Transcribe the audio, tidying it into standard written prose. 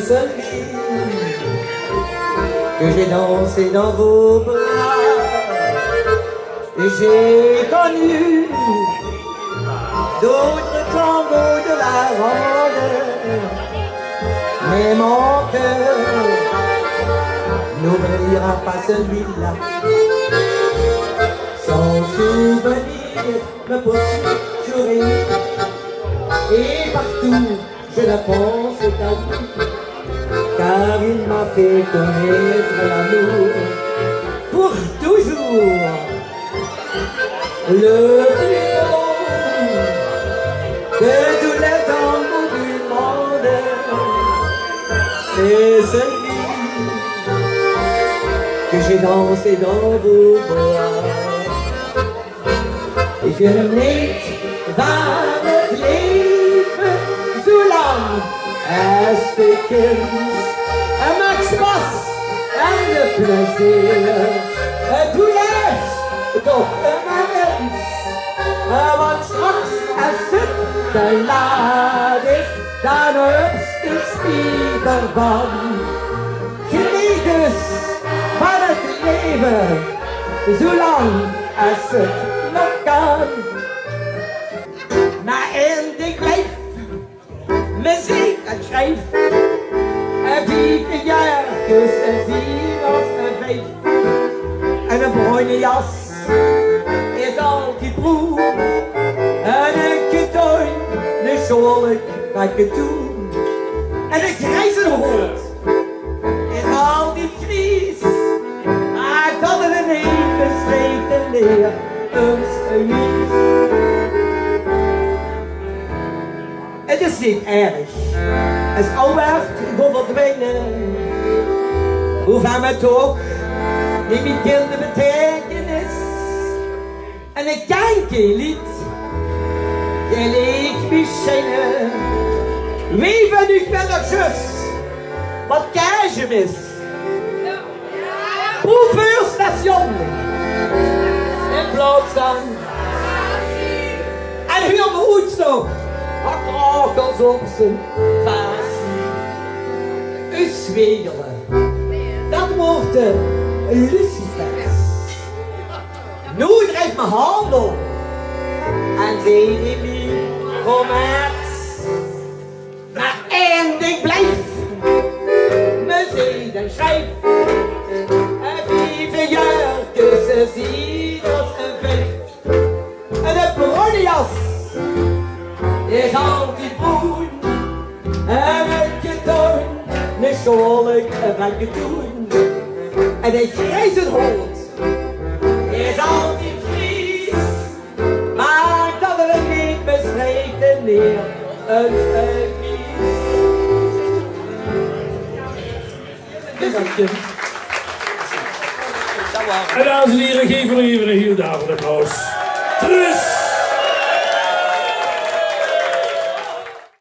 seule vie que j'ai dansé dans vos bras. J'ai connu d'autres tangos de la ronde, mais mon cœur n'oubliera pas celui-là. Son souvenir me poursuit jour et nuit, et partout je ne pense qu'à lui, car il m'a fait connaître l'amour pour toujours. Le plus beau de tous les tangos du monde, c'est celui que j'ai dansé dans vos bras. Ik wil hem niet van het leven zo lang als de kind. En maakt spas en de plezier. Doe les toch een mens. Want straks als het te laat is, dan is de spiegel van. Geniet dus van het leven, zolang als het nog kan. Maar één ding blijft, muziek en schrijf. En 4 jaar tussen 4 als een 5. En een bruine jas is altijd broer. En een kitoen, een scholik kan je doen. En een grijze hoort is altijd gries. Maar dat er een hele streekte leer, een gemies. Het is niet erg, als Wäörd gewoon verdwijnen. Hoe van me toch, neem ik kinderen betekenis. En ik kijk je lied, je leek me schijnen. Wie van u wel nog zus, wat krijg je mis? Proefuurstation, in plaats van. En huur me oets nog, wat krakels op zijn vaas. U zwegelen, dat wordt de lucifers. Nu drijft mijn hand op en zie je me commerce. Maar één ding blijft, muziek en schrijf. En 4 jaar tussen 4 als een 5. En de bruine jas is altijd groen. En een kitoen, een scholik van kitoen. En de grijze hoort is altijd vries. Maar dat er niet bestreekt neer een gemies. En dames en heren, geef er even een heel daverend applaus. Truus